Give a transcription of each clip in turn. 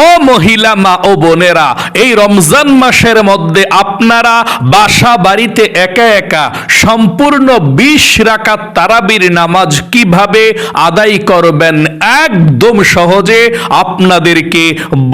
ও মহিলা মা ও বোনেরা, এই রমজান মাসের মধ্যে আপনারা বাসা বাড়িতে একা একা সম্পূর্ণ 20 রাকাত তারাবির নামাজ কিভাবে আদায় করবেন একদম সহজে আপনাদেরকে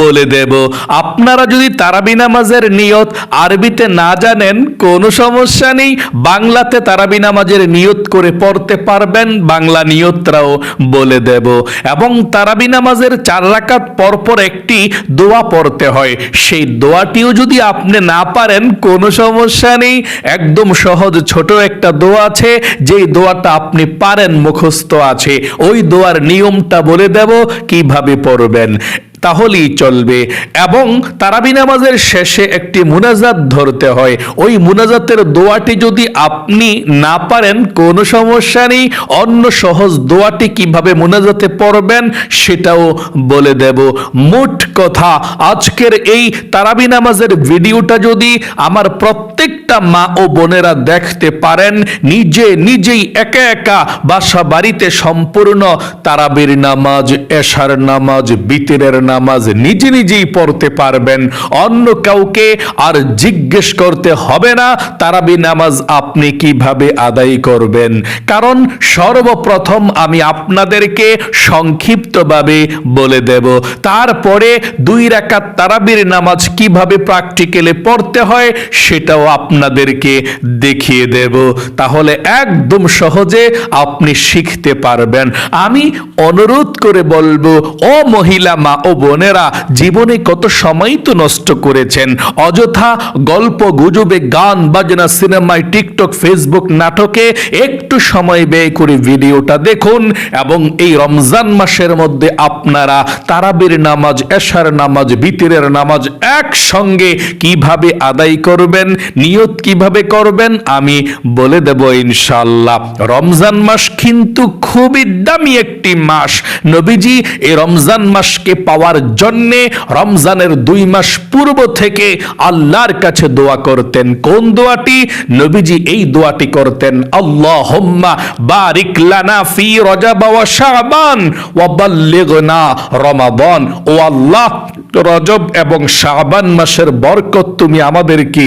বলে দেব। আপনারা যদি তারাবি নামাজের নিয়ত আরবিতে না জানেন কোনো সমস্যা নেই, বাংলাতে তারাবি নামাজের নিয়ত করে পড়তে পারবেন, বাংলা নিয়তটাও বলে দেব। এবং তারাবি নামাজের 4 রাকাত পরপর একটি দোয়া পড়তে হয়, সেই দোয়াটিও যদি আপনি না পারেন কোনো সমস্যা নেই, একদম সহজ ছোট একটা দোয়া আছে, যেই দোয়াটা আপনি পারেন মুখস্থ আছে, ওই দোয়ার নিয়মটা বলে দেব কিভাবে পড়বেন, তাহলেই চলবে। এবং তারাবি নামাজের শেষে একটি মুনাজাত ধরতে হয়, ওই মুনাজাতের দোয়াটি যদি আপনি না পারেন কোনো সমস্যা নেই, অন্য সহজ দোয়াটি কিভাবে মুনাজাতে পড়বেন সেটাও বলে দেব। মোট কথা, আজকের এই তারাবি নামাজের ভিডিওটা যদি আমার প্রত্যেকটা মা ও বোনেরা দেখতে পারেন, নিজেই একা একা বাসা বাড়িতে সম্পূর্ণ তারাবির নামাজ, এশার নামাজ, বিতরের নামাজ নিজেই পড়তে পারবেন, অন্য কাউকে আর জিজ্ঞেস করতে হবে না তারাবি নামাজ আপনি কিভাবে আদায় করবেন। কারণ সর্বপ্রথম আমি আপনাদেরকে সংক্ষিপ্তভাবে বলে দেব, তারপরে 2 রাকাত তারাবির নামাজ কিভাবে প্র্যাকটিক্যালি পড়তে হয় সেটাও আপনাদেরকে দেখিয়ে দেব, তাহলে একদম সহজে আপনি শিখতে পারবেন। আমি অনুরোধ করে বলবো, ও মহিলা মা ও বোনেরা, জীবনে কত সময় তো নষ্ট করেছেন অযথা গল্প গুজবে, গান বাজনা, সিনেমায়, টিকটক, ফেসবুক, নাটকে, একটু সময় ব্যয় করে ভিডিওটা দেখুন এবং এই রমজান মাসের মধ্যে আপনারা তারাবির নামাজ, এশার নামাজ, বিতরের নামাজ একসঙ্গে কিভাবে আদায় করবেন, নিয়ত কিভাবে করবেন আমি বলে দেব ইনশাআল্লাহ। রমজান মাস কিন্তু খুবই দামি একটি মাস। নবীজি এই রমজান মাসকে পাওয়ার জন্যে রমজানের 2 মাস পূর্ব থেকে আল্লাহর কাছে দোয়া করতেন। কোন দোয়াটি? নবীজি এই দোয়াটি করতেন, আল্লাহুম্মা বারিক লানা ফি রজব ওয়া শাবান ওয়া বাল্লিগনা রমাদান। ও আল্লাহ, রজব এবং শাবান মাসের বরকত তুমি আমাদেরকে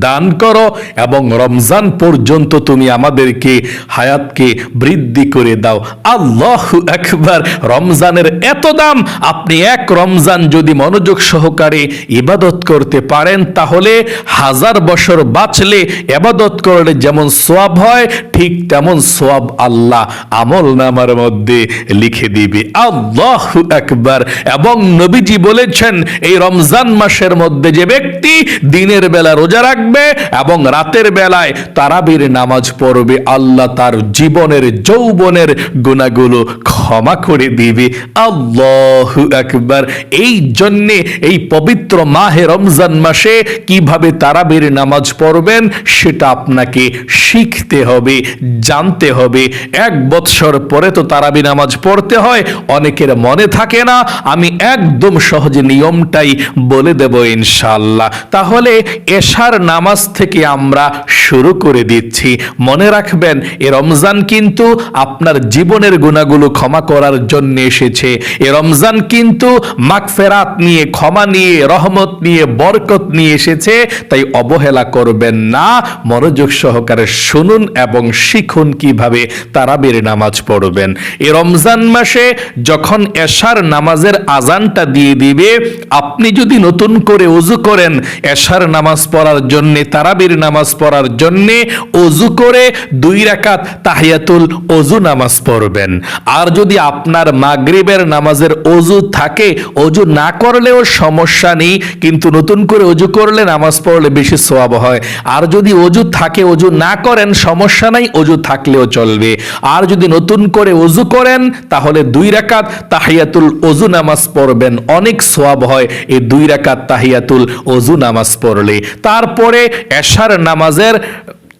দান করো এবং রমজান পর্যন্ত তুমি আমাদেরকে হায়াতকে বৃদ্ধি করে দাও। আল্লাহু আকবার। রমজানের এত দাম, আপনি এক রমজান যদি মনোযোগ সহকারে ইবাদত করতে পারেন তাহলে 1000 বছর বাঁচলে ইবাদত করলে যেমন সওয়াব হয় ঠিক তেমন সওয়াব আল্লাহ আমল নামার মধ্যে লিখে দিবে। আল্লাহু আকবার। এবং নবীজি বলেছেন, এই রমজান মাসের মধ্যে যে ব্যক্তি দিনের বেলা রোজা রাখবে এবং রাতের বেলায় তারাবির নামাজ পড়বে, আল্লাহ তার জীবনের যৌবনের গুনাহগুলো ক্ষমা করে দিবে। আল্লাহু আকবার। এই জন্যে এই পবিত্র মাহে রমজান মাসে কিভাবে তারাবির নামাজ পড়বেন সেটা আপনাকে শিখতে হবে, জানতে হবে। 1 বৎসর পরে তো তারাবি নামাজ পড়তে হয়, অনেকের মনে থাকে না। আমি একদম সহজ নিয়মটাই বলে দেব ইনশাআল্লাহ। তাহলে এশার নামাজ থেকে আমরা শুরু করে দিচ্ছি। মনে রাখবেন, এ রমজান কিন্তু আপনার জীবনের গুনাহগুলো ক্ষমা করার জন্য এসেছে। এ রমজান কিন্তু মাগফিরাত নিয়ে, ক্ষমা নিয়ে, রহমত নিয়ে, বরকত নিয়ে এসেছে। তাই অবহেলা করবেন না, মনোযোগ সহকারে শুনুন এবং শিখুন কিভাবে তারাবির নামাজ পড়বেন। এ রমজান মাসে যখন এশার নামাজের আজানটা দিয়ে দিবে, আপনি যদি নতুন করে ওযু করেন এশার নামাজ পড়ার জন্য, তারাবির নামাজ পড়ার জন্য ওযু করে 2 রাকাত তাহিয়াতুল ওযু নামাজ পড়বেন। আর যদি আপনার মাগরিবের নামাজের ওযু থাকে, ওযু না করলেও সমস্যা নেই, কিন্তু নতুন করে ওযু করলে নামাজ পড়লে বেশি সওয়াব হয়। আর যদি ওযু থাকে, ওযু না করেন সমস্যা নাই, ওযু থাকলেও চলবে। আর যদি নতুন করে ওযু করেন তাহলে 2 রাকাত তাহিয়াতুল ওযু নামাজ পড়বেন, অনেক সওয়াব হয় এই 2 রাকাত তাহিয়াতুল ওযু নামাজ পড়লে। তারপরে এশার নামাজের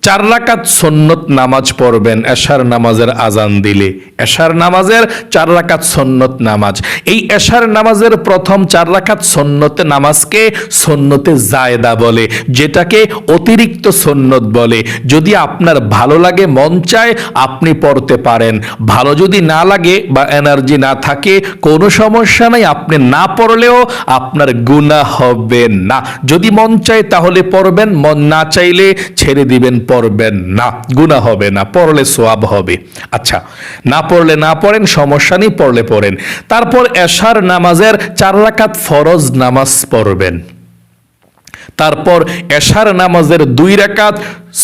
4 রাকাত সুন্নত নামাজ পড়বেন এশার নামাজের আজান দিলে। এশার নামাজের 4 রাকাত সুন্নত নামাজ। এই এশার নামাজের প্রথম 4 রাকাত সুন্নত নামাজকে সুন্নতে জায়েদা বলে, যেটাকে অতিরিক্ত সুন্নত বলে। যদি আপনার ভালো লাগে, মন চায়, আপনি পড়তে পারেন। ভালো যদি না লাগে বা এনার্জি না থাকে, কোনো সমস্যা নাই, আপনি না পড়লেও আপনার গুনাহ হবে না। যদি মন চায় তাহলে পড়বেন, মন না চাইলে ছেড়ে দিবেন, পড়বেন না, গুনাহ হবে না, পড়লে সওয়াব হবে। আচ্ছা, না পড়লে না পড়েন, সমস্যা নেই, পড়লে পড়েন। তারপর এশার নামাজের 4 রাকাত ফরজ নামাজ পড়বেন। তারপর এশার নামাজের 2 রাকাত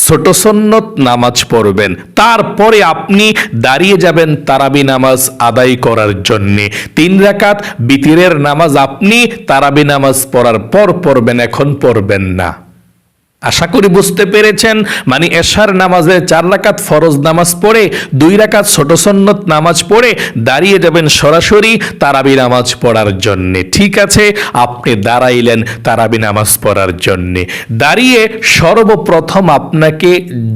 ছোট সুন্নত নামাজ পড়বেন। তারপরে আপনি দাঁড়িয়ে যাবেন তারাবি নামাজ আদায় করার জন্যে। 3 রাকাত বিতিরের নামাজ আপনি তারাবি নামাজ পড়ার পর পড়বেন, এখন পড়বেন না। আশা করি বুঝতে পেরেছেন। মানে এশার নামাজে 4 রাকাত ফরজ নামাজ পড়ে 2 রাকাত ছোট সুন্নত নামাজ পড়ে দাঁড়িয়ে যাবেন সরাসরি তারাবি নামাজ পড়ার জন্য। ঠিক আছে, আপনি দাঁড়াইলেন তারাবি নামাজ পড়ার জন্য। দাঁড়িয়ে সর্বপ্রথম আপনাকে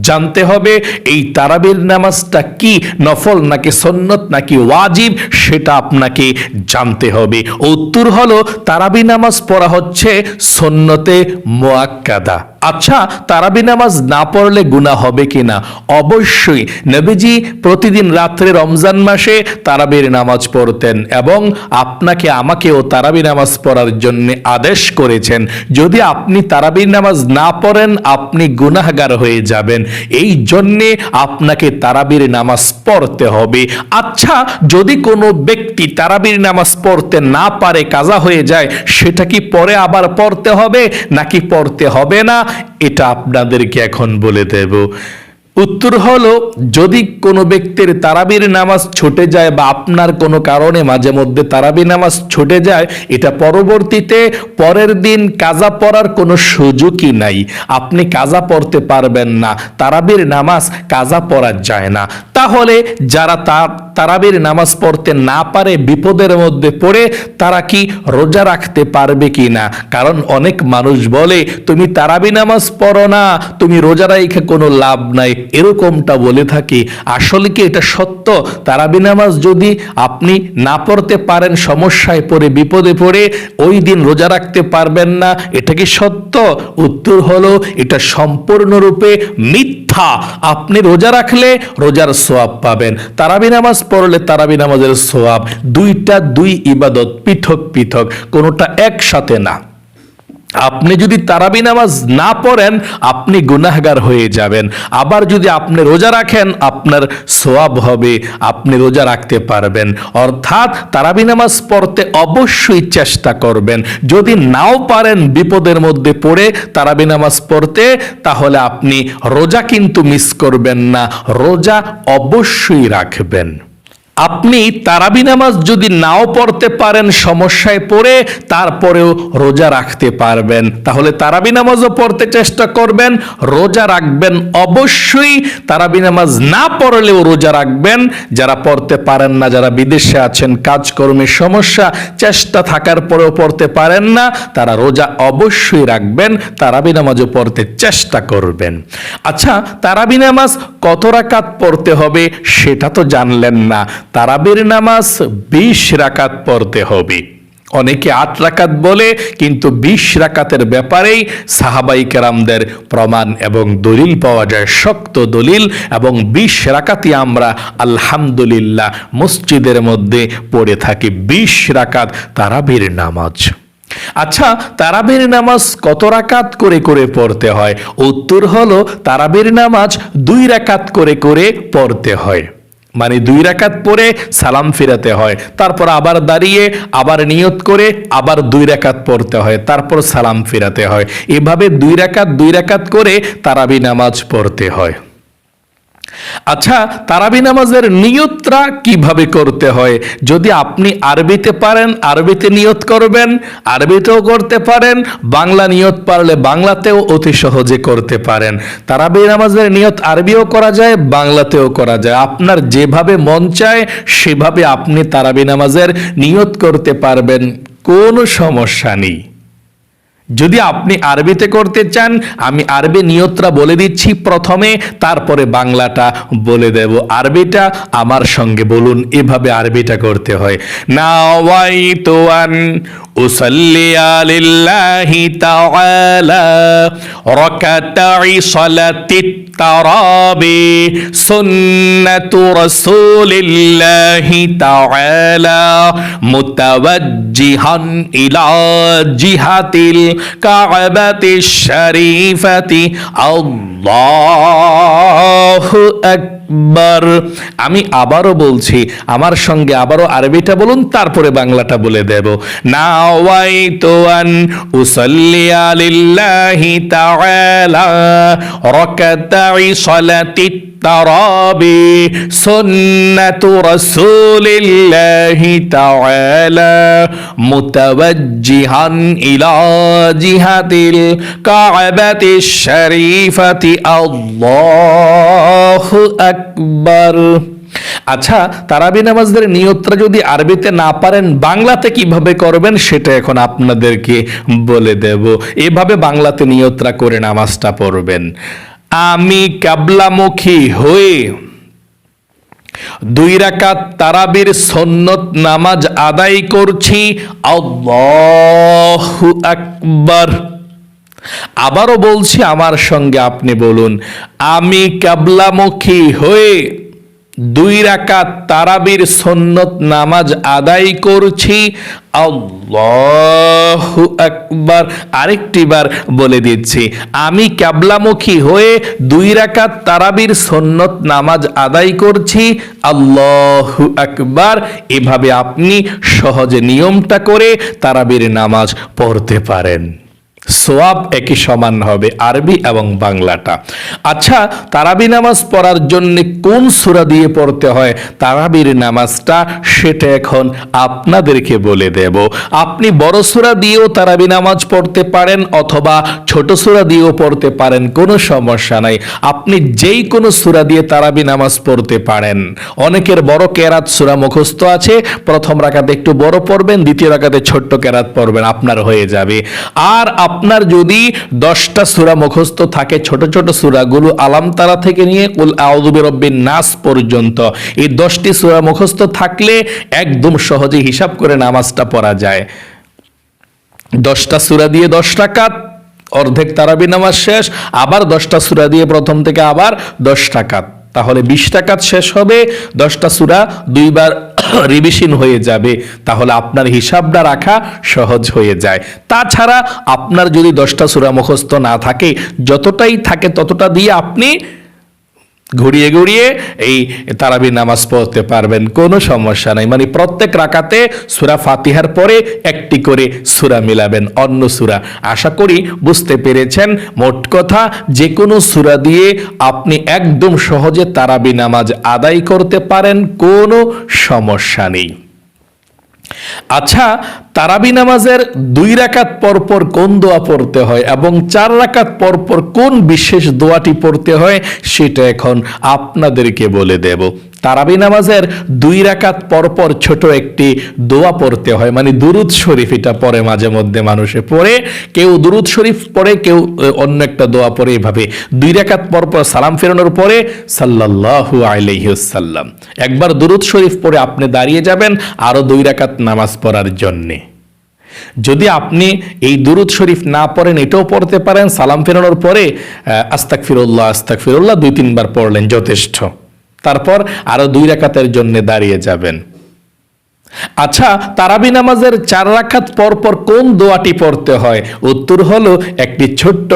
জানতে হবে এই তারাবির নামাজটা কি নফল নাকি সুন্নত নাকি ওয়াজিব, সেটা আপনাকে জানতে হবে। উত্তর হলো তারাবি নামাজ পড়া হচ্ছে সুন্নতে মুআক্কাদা। আচ্ছা, তারাবি নামাজ না পড়লে গুনাহ হবে কিনা? অবশ্যই। নবীজি প্রতিদিন রাত্রে রমজান মাসে তারাবির নামাজ পড়তেন এবং আপনাকে আমাকেও তারাবি নামাজ পড়ার জন্য আদেশ করেছেন। যদি আপনি তারাবির নামাজ না পড়েন, আপনি গুনাহগার হয়ে যাবেন। এই জন্যে আপনাকে তারাবির নামাজ পড়তে হবে। আচ্ছা, যদি কোনো ব্যক্তি তারাবির নামাজ পড়তে না পারে, কাজা হয়ে যায়, সেটা কি পরে আবার পড়তে হবে নাকি পড়তে হবে না? এটা আপনাদেরকে এখন বলে দেব। উত্তর হলো, যদি কোনো ব্যক্তির তারাবির নামাজ ছুটে যায় বা আপনার কোনো কারণে মাঝে মধ্যে তারাবি নামাজ ছুটে যায়, এটা পরবর্তীতে পরের দিন কাজা পড়ার কোনো সুযোগই নাই। আপনি কাজা পড়তে পারবেন না, তারাবির নামাজ কাজা পড়া যায় না। তাহলে যারা তারাবির নামাজ পড়তে না পারে, বিপদের মধ্যে পড়ে, তারা কি রোজা রাখতে পারবে কি না? কারণ অনেক মানুষ বলে, তুমি তারাবি নামাজ পড়ো না, তুমি রোজা রাখে কোনো লাভ নাই, এরকমটা বলে থাকি। আসলে কি এটা সত্য? তারাবি নামাজ যদি আপনি না পড়তে পারেন, সমস্যায় পড়ে বিপদে পড়ে ওই দিন রোজা রাখতে পারবেন না, এটা কি সত্য? উত্তর হলো, এটা সম্পূর্ণরূপে মিথ্যা। আপনি রোজা রাখলে রোজার সওয়াব পাবেন, তারাবি নামাজ পড়লে তারাবি নামাজের সওয়াব। দুইটা দুই ইবাদত, পৃথক পৃথক, কোনোটা একসাথে না। আপনি যদি তারাবি নামাজ না পড়েন, আপনি গুনাহগার হয়ে যাবেন। আবার যদি আপনি রোজা রাখেন, আপনার সওয়াব হবে, আপনি রোজা রাখতে পারবেন। অর্থাৎ তারাবি নামাজ পড়তে অবশ্যই চেষ্টা করবেন। যদি নাও পারেন, বিপদের মধ্যে পড়ে তারাবি নামাজ পড়তে, তাহলে আপনি রোজা কিন্তু মিস করবেন না, রোজা অবশ্যই রাখবেন। আপনি তারাবি নামাজ যদি নাও পড়তে পারেন, সমস্যায় পড়ে, তারপরেও রোজা রাখতে পারবেন, তাহলে তারাবি নামাজও পড়তে চেষ্টা করবেন, রোজা রাখবেন অবশ্যই। তারাবি নামাজ না পড়লেও রোজা রাখবেন। যারা পড়তে পারেন না, যারা বিদেশে আছেন, কাজকর্মের সমস্যা, চেষ্টা থাকার পরেও পড়তে পারেন না, তারা রোজা অবশ্যই রাখবেন, তারাবি নামাজও পড়তে চেষ্টা করবেন। আচ্ছা, তারাবি নামাজ কত রাকাত পড়তে হবে সেটা তো জানলেন না। তারাবির নামাজ 20 রাকাত পড়তে হবে। অনেকে 8 রাকাত বলে, কিন্তু 20 রাকাতের ব্যাপারেই সাহাবাই কেরামদের প্রমাণ এবং দলিল পাওয়া যায়, শক্ত দলিল। এবং 20 রাকাতই আমরা আলহামদুলিল্লাহ মসজিদের মধ্যে পড়ে থাকি, 20 রাকাত তারাবির নামাজ। আচ্ছা, তারাবির নামাজ কত রাকাত করে করে পড়তে হয়? উত্তর হলো, তারাবির নামাজ 2 রাকাত করে করে পড়তে হয়। মানে 2 রাকাত পড়ে সালাম ফিরাতে হয়, তারপর আবার দাঁড়িয়ে আবার নিয়ত করে আবার 2 রাকাত পড়তে হয়, তারপর সালাম ফিরাতে হয়। এভাবে 2 রাকাত করে তারাবি নামাজ পড়তে হয়। আচ্ছা, তারাবি নামাজের নিয়তটা কিভাবে করতে হয়? যদি আপনি আরবিতে পারেন, আরবিতে নিয়ত করবেন, আরবিতেও করতে পারেন, বাংলা নিয়ত পারলে বাংলাতেও অতি সহজে করতে পারেন। তারাবি নামাজের নিয়ত আরবিও করা যায়, বাংলাতেও করা যায়। আপনার যেভাবে মন চায় সেভাবে আপনি তারাবি নামাজের নিয়ত করতে পারবেন, কোনো সমস্যা নেই। যদি আপনি আরবিতে করতে চান, আমি আরবি নিয়তটা বলে দিচ্ছি প্রথমে, তারপরে বাংলাটা বলে দেব। আরবিটা আমার সঙ্গে বলুন, এভাবে আরবিটা করতে হয়। নাওয়াইতু আন উসাল্লিয়া লিল্লাহি তাআলা রাকাতাই সালাতিত তারাবি সুন্নাতু রাসূলিল্লাহি তাআলা মুতাওয়াজ্জিহান ইলা জিহাতিল কাবাতিশ শরীফাতি আল্লাহু আকবার। আমি আবারও বলছি, আমার সঙ্গে আবারও আরবিটা বলুন, তারপরে বাংলাটা বলে দেব। নাওয়াইতু আন উসাল্লিয়া লিল্লাহি তাআলা রাকাতাই সালাতিত তারাবি সুন্নাতু রাসূলিল্লাহি তাআলা মুতাওয়াজ্জিহান ইলা জিহাতিল কাবাতিশ শরীফাতি আল্লাহু আকবার। আচ্ছা, তারাবি নামাজের নিয়তটা যদি আরবিতে না পারেন, বাংলাতে কিভাবে করবেন সেটা এখন আপনাদেরকে বলে দেব। এভাবে বাংলাতে নিয়তটা করে নামাজটা পড়বেন। আমি কিবলামুখী হয়ে 2 রাকাত তারাবির সুন্নত নামাজ আদায় করছি, আল্লাহু আকবার। আবারও বলছি, আমার সঙ্গে আপনি বলুন, আমি কিবলামুখী হয়ে 2 রাকাত তারাবির সুন্নত নামাজ আদায় করছি, আল্লাহু আকবার। আরেকটিবার বলে দিচ্ছি, আমি কিবলামুখী হয়ে 2 রাকাত তারাবির সুন্নত নামাজ আদায় করছি, আল্লাহু আকবার। এভাবে আপনি সহজে নিয়মটা করে তারাবির নামাজ পড়তে পারেন। সোয়াব একই সমান হবে আরবি এবং বাংলাটা। আচ্ছা, তারাবি নামাজ পড়ার জন্য কোন সূরা দিয়ে পড়তে হয় তারাবির নামাজটা, সেটা এখন আপনাদেরকে বলে দেব। আপনি বড় সূরা দিয়েও তারাবি নামাজ পড়তে পারেন, অথবা ছোট সূরা দিয়েও পড়তে পারেন, কোনো সমস্যা নাই। আপনি যেই কোনো সূরা দিয়ে তারাবি নামাজ পড়তে পারেন। অনেকের বড় কেরাত সূরা মুখস্থ আছে, প্রথম রাকাতে একটু বড় পড়বেন, দ্বিতীয় রাকাতে ছোট্ট কেরাত পড়বেন, আপনার হয়ে যাবে। আর আপনার যদি 10টা সূরা মুখস্থ থাকে, ছোট ছোট সূরাগুলো আলাম তারা থেকে নিয়ে কুল আউযু বিরাব্বিন নাস পর্যন্ত, এই 10টি সূরা মুখস্থ থাকলে একদম সহজে হিসাব করে নামাজটা পড়া যায়। 10টা সূরা দিয়ে 10 রাকাত, অর্ধেক তারাবি নামাজ শেষ। আবার 10টা সূরা দিয়ে প্রথম থেকে আবার 10 রাকাত, তাহলে 20 রাকাত শেষ হবে। 10টা সূরা 2 বার রিভিশন হয়ে যাবে, তাহলে আপনার হিসাবটা রাখা সহজ হয়ে যায়। তাছাড়া আপনার যদি 10টা সূরা মুখস্থ না থাকে, যতটাই থাকে ততটা দিয়ে আপনি ঘুরিয়ে ঘুরিয়ে এই তারাবি নামাজ পড়তে পারবেন, কোনো সমস্যা নাই। মানে প্রত্যেক রাকাতে সূরা ফাতিহার পরে একটি করে সূরা মিলাবেন অন্য সূরা। আশা করি বুঝতে পেরেছেন। মোট কথা, যে কোনো সূরা দিয়ে আপনি একদম সহজে তারাবি নামাজ আদায় করতে পারেন, কোনো সমস্যা নেই। আচ্ছা, তারাবি নামাজের 2 রাকাত পরপর কোন দোয়া পড়তে হয় এবং 4 রাকাত পরপর কোন বিশেষ দোয়াটি পড়তে হয় সেটা এখন আপনাদেরকে বলে দেব। তারাবি নামাজের 2 রাকাত পরপর ছোট একটি দোয়া পড়তে হয়, মানে দুরুদ শরীফ। এটা পরে মাঝে মধ্যে মানুষে পড়ে, কেউ দুরুদ শরীফ পড়ে, কেউ অন্য একটা দোয়া পড়ে। এভাবে 2 রাকাত পরপর সালাম ফেরানোর পরে সাল্লাল্লাহু আলাইহি ওয়াসাল্লাম একবার দুরুদ শরীফ পড়ে আপনি দাঁড়িয়ে যাবেন আরো 2 রাকাত নামাজ পড়ার জন্যে। যদি আপনি এই দুরুদ শরীফ না পড়েন, এটাও পড়তে পারেন। সালাম ফেরানোর পরে আস্তাগফিরুল্লাহ আস্তাগফিরুল্লাহ 2-3 বার পড়লেন, যথেষ্ট। তারপর আরো 2 রাকাতের জন্য দাঁড়িয়ে যাবেন। আচ্ছা, তারাবি নামাজের 4 রাকাত পরপর কোন দোয়াটি পড়তে হয়? উত্তর হলো, একটি ছোট্ট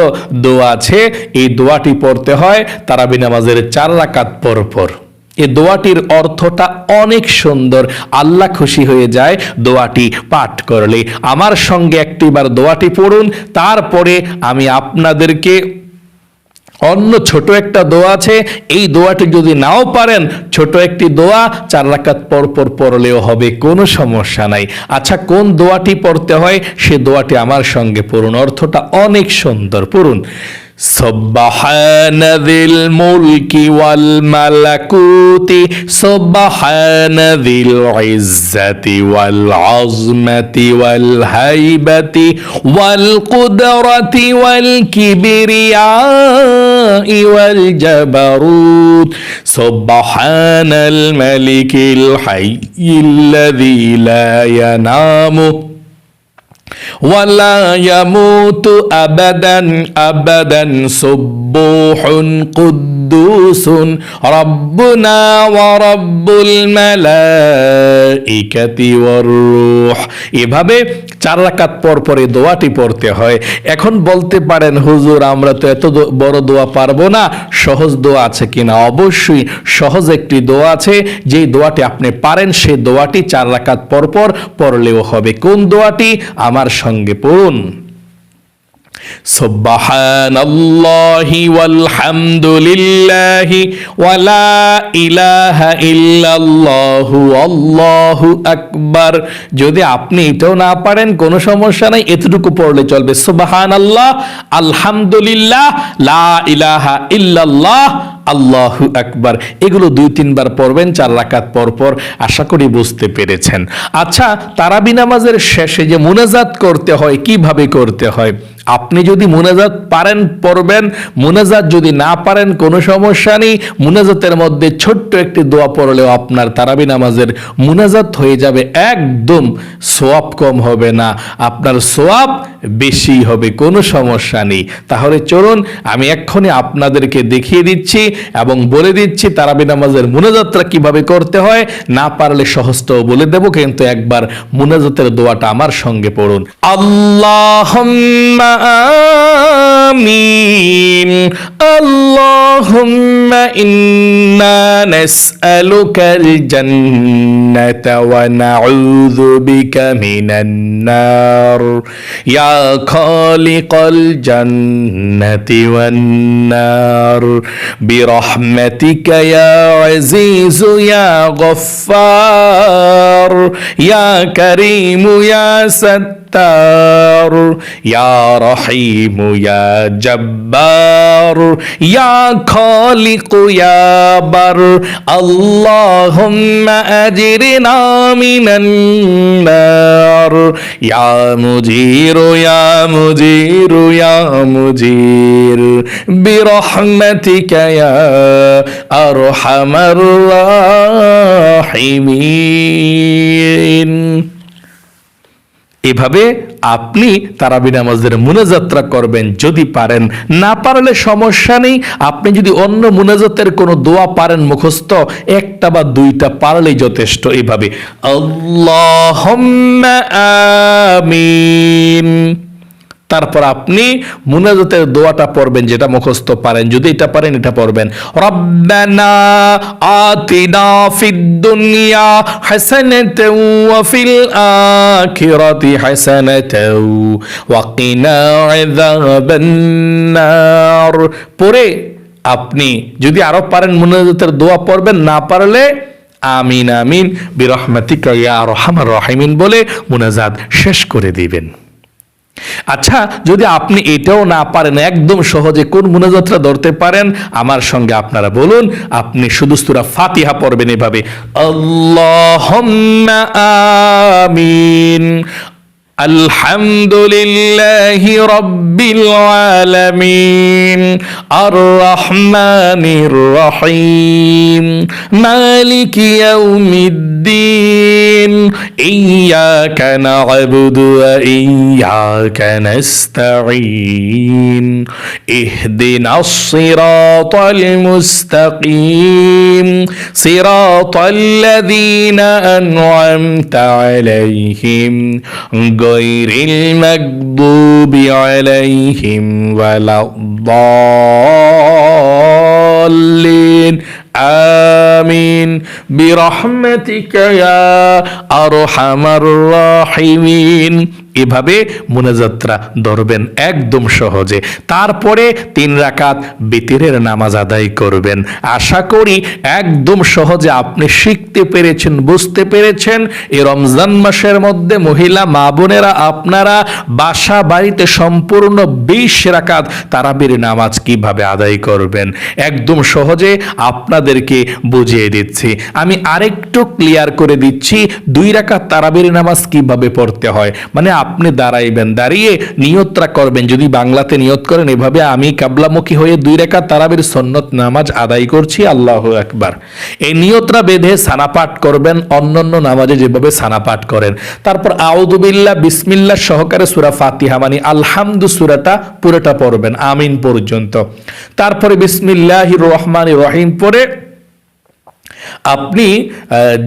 দোয়া আছে, এই দোয়াটি পড়তে হয় তারাবি নামাজের 4 রাকাত পরপর। এই দোয়াটির অর্থটা অনেক সুন্দর, আল্লাহ খুশি হয়ে যায় দোয়াটি পাঠ করলে। আমার সঙ্গে একটিবার দোয়াটি পড়ুন, তারপরে আমি আপনাদেরকে অন্য ছোট একটা দোয়া আছে, এই দোয়াটি যদি নাও পারেন, ছোট একটি দোয়া 4 রাকাত পরপর পড়লেও হবে, কোনো সমস্যা নাই। আচ্ছা, কোন দোয়াটি পড়তে হয় সে দোয়াটি আমার সঙ্গে পড়ুন, অর্থটা অনেক সুন্দর। পড়ুন, سبحان ذي الملك والملكوت سبحان ذي العزة والعظمة والهيبة والقدرة والكبرياء والجبروت سبحان الملك الحي الذي لا ينام ولا يموت أبدا أبدا سبوح قدوس ربنا ورب الملائكة والروح। এভাবে 4 রাকাত পর পরে দোয়াটি পড়তে হয়। এখন বলতে পারেন হুজুর আমরা তো এত বড় দোয়া পারবো না, সহজ দোয়া আছে কিনা? অবশ্যই সহজ একটি দোয়া আছে, যেই দোয়াটি আপনি পারেন সেই দোয়াটি 4 রাকাত পর পর পড়লেও হবে। কোন দোয়াটি? আমার সঙ্গে পড়ুন। সুবহানাল্লাহি ওয়ালহামদুলিল্লাহি ওয়ালা ইলাহা ইল্লাল্লাহু আল্লাহু আকবার। যদি আপনি এটাও না পারেন কোনো সমস্যা নাই, এতটুকু পড়লে চলবে। সুবহানাল্লাহ, আলহামদুলিল্লাহ, লা ইলাহা ইল্লাল্লাহ, আল্লাহু আকবার। এগুলো 2-3 বার পড়বেন 4 রাকাত পর পর। আশা করি বুঝতে পেরেছেন। আচ্ছা, তারাবি নামাজের শেষে যে মুনাজাত করতে হয়, কিভাবে করতে হয়? আপনি যদি মুনাজাত পারেন পড়বেন, মুনাজাত যদি না পারেন কোনো সমস্যা নেই। মুনাজাতের মধ্যে ছোট্ট একটি দোয়া পড়লেও আপনার তারাবি নামাজের মুনাজাত হয়ে যাবে। একদম সওয়াব কম হবে না, আপনার সওয়াব বেশি হবে, কোনো সমস্যা নেই। তাহলে চলুন আমি এক্ষুনি আপনাদেরকে দেখিয়ে দিচ্ছি এবং বলে দিচ্ছি তারাবি নামাজের মুনাজাতটা কিভাবে করতে হয়। না পারলে সহজটাও বলে দেব, কিন্তু একবার মুনাজাতের দোয়াটা আমার সঙ্গে পড়ুন। আল্লাহুম্মা আমিন আল্লাহুম্মা ইন্না নাসআলুকাল জান্নাতা ওয়া নাউযু বিকা মিনান নার ইয়া খালিকাল জান্নাতি ওয়ান নার বিরহমাতিকা ইয়া আজিজু ইয়া গফফার ইয়া কারীমু ইয়া ستار يا رحيم يا جبار يا خالق يا بر اللهم أجرنا من النار يا مجير يا مجير يا مجير برحمتك يا أرحم الراحمين। এভাবে আপনি তারাবি নামাজের মুনাজাতটা করবেন যদি পারেন। না পারলে সমস্যা নেই, আপনি যদি অন্য মুনাজাতের কোনো দোয়া পারেন মুখস্থ, একটা বা 2টা পারলেই যথেষ্ট। এভাবে আল্লাহুম্মা আমিন, তারপর আপনি মুনাজাতের দোয়াটা পড়বেন যেটা মুখস্থ পারেন। যদি এটা পারেন এটা পড়বেন, রব্বানা আতিনা ফিদ দুনিয়া হাসানাতাও ওয়া ফিল আখিরাতি হাসানাতাও ওয়া কিনা আযাবান নার। পরে আপনি যদি আরো পারেন মুনাজাতের দোয়া পড়বেন, না পারলে আমিন আমিন বিরহমাতিকা ইয়া আরহামার রাহিমিন বলে মুনাজাত শেষ করে দিবেন। আচ্ছা, যদি আপনি এটাও না পারেন, একদম সহজে কোন মুনাজাতটা ধরতে পারেন আমার সঙ্গে আপনারা বলুন। আপনি শুধু সূরা ফাতিহা পড়বেন এভাবে, আল্লাহুম্মা আমিন আলহামদুলিল্লাহি রাব্বিল আলামিন আর রহমানির রহিম মালিকি ইয়াউমিদ্দিন ইয়্যাকা না'বুদু ওয়া ইয়্যাকা নাস্তাঈন ইহদিনাস সিরাতাল মুস্তাকিম সিরাতাল্লাযীনা আন'আমতা আলাইহিম غير المغضوب عليهم ولا الضالين آمين برحمتك يا أرحم الراحمين। এভাবে মুনাজাতটা ধরবেন একদম সহজে। তারপরে 3 রাকাত বিতিরের নামাজ আদায় করবেন। আশা করি একদম সহজে আপনি শিখতে পেরেছেন, বুঝতে পেরেছেন। এই রমজান মাসের মধ্যে মহিলা মা বোনেরা আপনারা বাসা বাড়িতে সম্পূর্ণ 20 রাকাত তারাবির নামাজ কিভাবে আদায় করবেন একদম সহজে আপনাদেরকে বুঝিয়ে দিচ্ছি। আমি আরেকটু ক্লিয়ার করে দিচ্ছি 2 রাকাত তারাবির নামাজ কিভাবে পড়তে হয়। মানে আপনি দাঁড়াইবেন, দাঁড়িয়ে নিয়তটা করবেন। যদি বাংলাতে নিয়ত করেন এভাবে, আমি কাবলামুখী হয়ে 2 রাকাত তারাবির সুন্নত নামাজ আদায় করছি, আল্লাহু আকবার। এই নিয়তটা বেঁধে সানা পাঠ করবেন অন্যান্য নামাজে যেভাবে সানা পাঠ করেন। তারপর আউযু বিল্লাহ বিসমিল্লাহ সহকারে সূরা ফাতিহা মানে আলহামদু সূরাটা পুরোটা পড়বেন আমিন পর্যন্ত। তারপরে বিসমিল্লাহির রহমানির রহিম পড়ে আপনি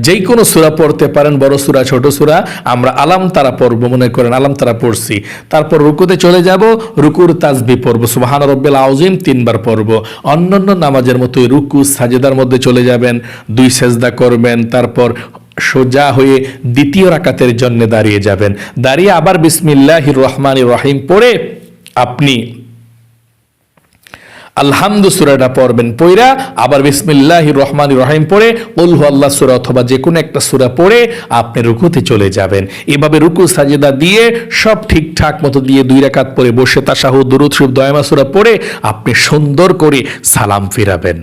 যে কোনো সূরা পড়তে পারেন, বড় সূরা ছোট সূরা। আমরা আলাম তারা পড়ব, মনে করেন আলাম তারা পড়ছি। তারপর রুকুতে চলে যাব, রুকুর তাসবিহ পড়ব, সুবহান রাব্বিল আযীম 3 বার পড়ব। অন্যান্য নামাজের মতোই রুকু সাজদার মধ্যে চলে যাবেন, 2 সেজদা করবেন। তারপর সোজা হয়ে দ্বিতীয় রাকাতের জন্য দাঁড়িয়ে যাবেন। দাঁড়িয়ে আবার বিসমিল্লাহির রহমানির রহিম পড়ে আপনি আলহামদু সূরাটা পড়বেন। পড়া আবার বিসমিল্লাহির রহমানির রহিম পড়ে কুল হুয়াল্লাহ সূরা অথবা যে কোনো একটা সূরা পড়ে আপনি রুকুতে চলে যাবেন। এভাবে রুকু সাজদা দিয়ে সব ঠিকঠাক মতো দিয়ে 2 রাকাত পড়ে বসে তাশাহুদ দুরূদ শরীফ দোয়া সূরা পড়ে আপনি সুন্দর করে সালাম ফিরাবেন।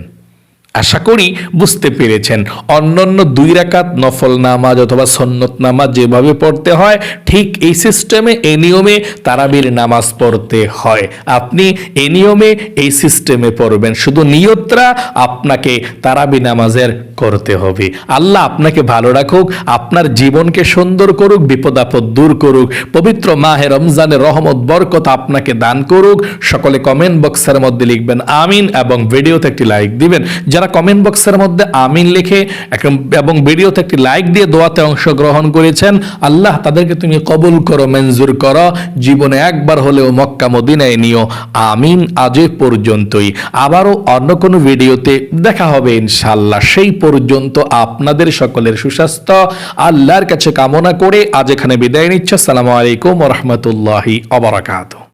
আশা করি বুঝতে পেরেছেন। অন্যান্য 2 রাকাত নফল নামাজ অথবা সুন্নত নামাজ যেভাবে পড়তে হয় ঠিক এই সিস্টেমে এই নিয়মে তারাবির নামাজ পড়তে হয়। আপনি এই নিয়মে এই সিস্টেমে পড়বেন, শুধু নিয়তটা আপনাকে তারাবি নামাজের করতে হবে। আল্লাহ আপনাকে ভালো রাখুক, আপনার জীবনকে সুন্দর করুক, বিপদ আপদ দূর করুক, পবিত্র মাহে রমজানের রহমত বরকত আপনাকে দান করুক। সকলে কমেন্ট বক্সের মধ্যে লিখবেন আমিন এবং ভিডিওতে একটি লাইক দিবেন। যারা কমেন্ট বক্সের মধ্যে আমিন লিখে এবং ভিডিওতে একটি লাইক দিয়ে দোয়াতে অংশগ্রহণ করেছেন, আল্লাহ তাদেরকে তুমি কবুল করো, মঞ্জুর করো, জীবনে একবার হলেও মক্কা মদিনায় নিও, আমিন। আজ পর্যন্তই, আবারও অন্য কোনো ভিডিওতে দেখা হবে ইনশাআল্লাহ। সেই পর্যন্ত আপনাদের সকলের সুস্বাস্থ্য আল্লাহর কাছে কামনা করে আজ এখানে বিদায় নিচ্ছি। আসসালামু আলাইকুম ওয়া রাহমাতুল্লাহি ওয়া বারাকাতুহু।